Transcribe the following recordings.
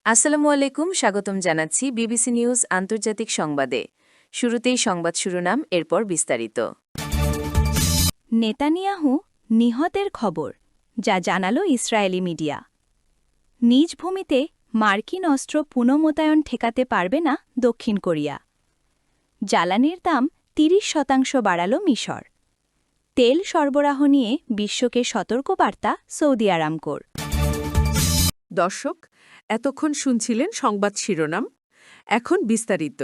আসসালামু আলাইকুম, স্বাগতম জানাচ্ছি বিবিসি নিউজ আন্তর্জাতিক সংবাদে। শুরুতেই সংবাদ শিরোনাম, এরপর বিস্তারিত। নেতানিয়াহু নিহতের খবর, যা জানালো ইসরায়েলি মিডিয়া। নিজ ভূমিতে মার্কিন অস্ত্র পুনঃমোতায়ন ঠেকাতে পারবে না দক্ষিণ কোরিয়া। জ্বালানির দাম ৩০% বাড়াল মিশর। তেল সরবরাহ নিয়ে বিশ্বকে সতর্কবার্তা সৌদি আরামকোর। দর্শক, এতক্ষণ শুনছিলেন সংবাদ শিরোনাম। এখন বিস্তারিত।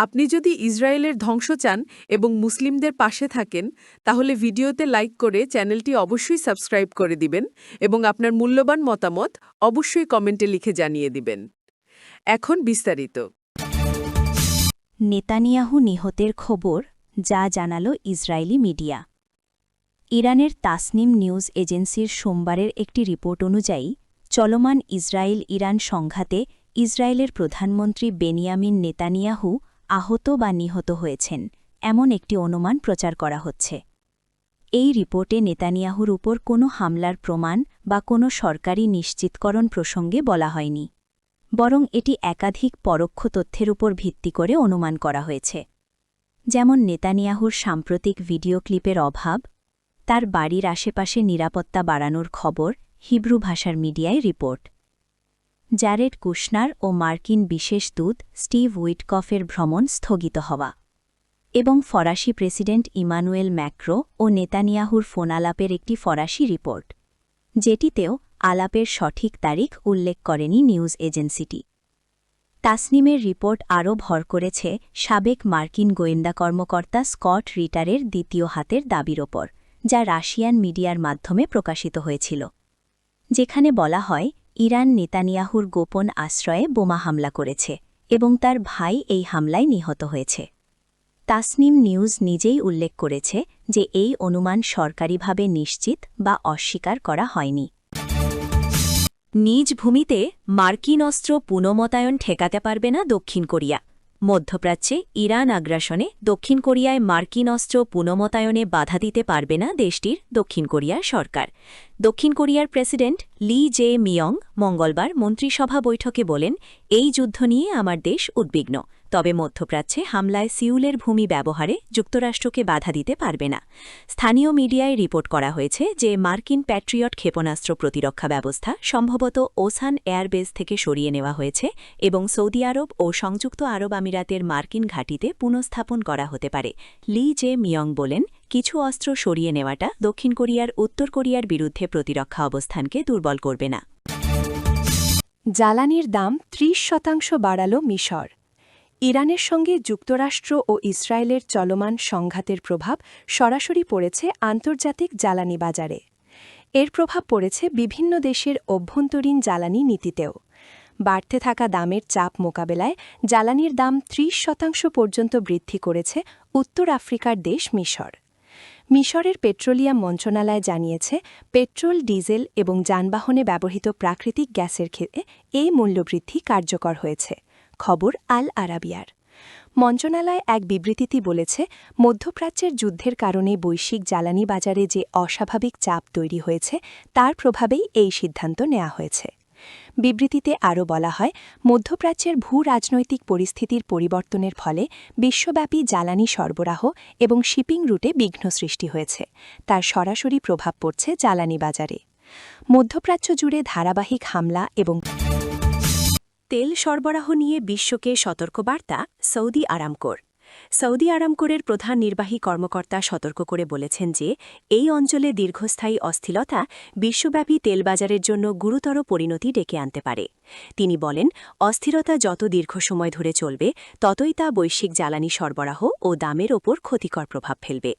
আপনি যদি ইসরায়েলের ধ্বংস চান এবং মুসলিমদের পাশে থাকেন, তাহলে ভিডিওতে লাইক করে চ্যানেলটি অবশ্যই সাবস্ক্রাইব করে দিবেন এবং আপনার মূল্যবান মতামত অবশ্যই কমেন্টে লিখে জানিয়ে দিবেন। এখন বিস্তারিত। নেতানিয়াহু নিহতের খবর, যা জানালো ইসরায়েলি মিডিয়া। ইরানের তাসনিম নিউজ এজেন্সির সোমবারের একটি রিপোর্ট অনুযায়ী, চলমান ইসরায়েল-ইরান সংঘাতে ইসরায়েলের প্রধানমন্ত্রী বেনিয়ামিন নেতানিয়াহু আহত বা নিহত হয়েছেন, এমন একটি অনুমান প্রচার করা হচ্ছে। এই রিপোর্টে নেতানিয়াহুর উপর কোনো হামলার প্রমাণ বা কোনো সরকারি নিশ্চিতকরণ প্রসঙ্গে বলা হয়নি, বরং এটি একাধিক পরোক্ষ তথ্যের উপর ভিত্তি করে অনুমান করা হয়েছে। যেমন নেতানিয়াহুর সাম্প্রতিক ভিডিও ক্লিপের অভাব, তার বাড়ির আশেপাশে নিরাপত্তা বাড়ানোর খবর হিব্রু ভাষার মিডিয়ায় রিপোর্ট, জ্যারেড কুশনার ও মার্কিন বিশেষ দূত স্টিভ উইটকফের ভ্রমণ স্থগিত হওয়া, এবং ফরাসি প্রেসিডেন্ট ইমানুয়েল ম্যাক্রো ও নেতানিয়াহুর ফোন আলাপের একটি ফরাসি রিপোর্ট, যেটিতেও আলাপের সঠিক তারিখ উল্লেখ করেনি নিউজ এজেন্সিটি। তাসনিমের রিপোর্ট আরও ভর করেছে সাবেক মার্কিন গোয়েন্দা কর্মকর্তা স্কট রিটারের দ্বিতীয় হাতের দাবির ওপর, যা রাশিয়ান মিডিয়ার মাধ্যমে প্রকাশিত হয়েছিল, যেখানে বলা হয় ইরান নেতানিয়াহুর গোপন আশ্রয়ে বোমা হামলা করেছে এবং তার ভাই এই হামলায় নিহত হয়েছে। তাসনিম নিউজ নিজেই উল্লেখ করেছে যে এই অনুমান সরকারিভাবে নিশ্চিত বা অস্বীকার করা হয়নি। নিজ ভূমিতে মার্কিন অস্ত্র পুনঃমোতায়ন ঠেকাতে পারবে না দক্ষিণ কোরিয়া। মধ্যপ্রাচ্যে ইরান আগ্রাসনে দক্ষিণ কোরিয়ায় মার্কিন অস্ত্র পুনঃমোতায়নে বাধা দিতে পারবে না দেশটির দক্ষিণ কোরিয়ার সরকার। দক্ষিণ কোরিয়ার প্রেসিডেন্ট লি জে মিয়ং মঙ্গলবার মন্ত্রিসভা বৈঠকে বলেন, এই যুদ্ধ নিয়ে আমার দেশ উদ্বিগ্ন, তবে মধ্যপ্রাচ্যে হামলায় সিউলের ভূমি ব্যবহারে যুক্তরাষ্ট্রকে বাধা দিতে পারবে না। স্থানীয় মিডিয়ায় রিপোর্ট করা হয়েছে যে মার্কিন প্যাট্রিয়ট ক্ষেপণাস্ত্র প্রতিরক্ষা ব্যবস্থা সম্ভবত ওসান এয়ারবেস থেকে সরিয়ে নেওয়া হয়েছে এবং সৌদি আরব ও সংযুক্ত আরব আমিরাতের মার্কিন ঘাঁটিতে পুনঃস্থাপন করা হতে পারে। লি জে মিয়ং বলেন, কিছু অস্ত্র সরিয়ে নেওয়াটা দক্ষিণ কোরিয়ার উত্তর কোরিয়ার বিরুদ্ধে প্রতিরক্ষা অবস্থানকে দুর্বল করবে না। জ্বালানির দাম ৩০% বাড়াল মিশর। ইরানের সঙ্গে যুক্তরাষ্ট্র ও ইসরায়েলের চলমান সংঘাতের প্রভাব সরাসরি পড়েছে আন্তর্জাতিক জ্বালানি বাজারে। এর প্রভাব পড়েছে বিভিন্ন দেশের অভ্যন্তরীণ জ্বালানি নীতিতেও। বাড়তে থাকা দামের চাপ মোকাবেলায় জ্বালানির দাম ৩০% পর্যন্ত বৃদ্ধি করেছে উত্তর আফ্রিকার দেশ মিশর। মিশরের পেট্রোলিয়াম মন্ত্রণালয় জানিয়েছে, পেট্রোল, ডিজেল এবং যানবাহনে ব্যবহৃত প্রাকৃতিক গ্যাসের ক্ষেত্রে এই মূল্যবৃদ্ধি কার্যকর হয়েছে। খবর আল আরাবিয়ার। মন্ত্রণালয় এক বিবৃতিতে বলেছে, মধ্যপ্রাচ্যের যুদ্ধের কারণে বৈশ্বিক জ্বালানি বাজারে যে অস্বাভাবিক চাপ তৈরি হয়েছে তার প্রভাবেই এই সিদ্ধান্ত নেওয়া হয়েছে। বিবৃতিতে আরও বলা হয়, মধ্যপ্রাচ্যের ভূ-রাজনৈতিক পরিস্থিতির পরিবর্তনের ফলে বিশ্বব্যাপী জ্বালানি সরবরাহ এবং শিপিং রুটে বিঘ্ন সৃষ্টি হয়েছে, তার সরাসরি প্রভাব পড়ছে জ্বালানি বাজারে। মধ্যপ্রাচ্য জুড়ে ধারাবাহিক হামলা এবং তেল সরবরাহ নিয়ে বিশ্বকে সতর্কবার্তা সৌদি আরামকোর। সৌদি আরামকোরের প্রধান নির্বাহী কর্মকর্তা সতর্ক করে বলেছেন যে এই অঞ্চলে দীর্ঘস্থায়ী অস্থিরতা বিশ্বব্যাপী তেল বাজারের জন্য গুরুতর পরিণতি ডেকে আনতে পারে। তিনি বলেন, অস্থিরতা যত দীর্ঘ সময় ধরে চলবে ততই তা বৈশ্বিক জ্বালানি সরবরাহ ও দামের ওপর ক্ষতিকর প্রভাব ফেলবে।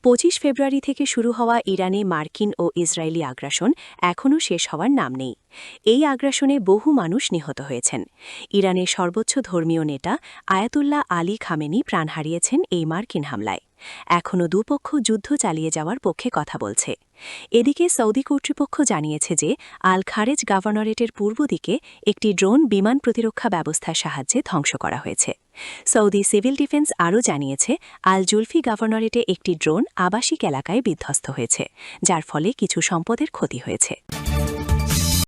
২৫ ফেব্রুয়ারি থেকে শুরু হওয়া ইরানে মার্কিন ও ইসরায়েলি আগ্রাসন এখনও শেষ হওয়ার নাম নেই। এই আগ্রাসনে বহু মানুষ নিহত হয়েছেন। ইরানের সর্বোচ্চ ধর্মীয় নেতা আয়াতুল্লাহ আলী খামেনি প্রাণ হারিয়েছেন এই মার্কিন হামলায়। এখনও দুপক্ষ যুদ্ধ চালিয়ে যাওয়ার পক্ষে কথা বলছে। এদিকে সৌদি কর্তৃপক্ষ জানিয়েছে যে আল খারেজ গভর্নরেটের পূর্ব দিকে একটি ড্রোন বিমান প্রতিরক্ষা ব্যবস্থার সাহায্যে ধ্বংস করা হয়েছে। সৌদি সিভিল ডিফেন্স আরও জানিয়েছে, আল জুলফি গভর্নরেটে একটি ড্রোন আবাসিক এলাকায় বিধ্বস্ত হয়েছে, যার ফলে কিছু সম্পদের ক্ষতি হয়েছে।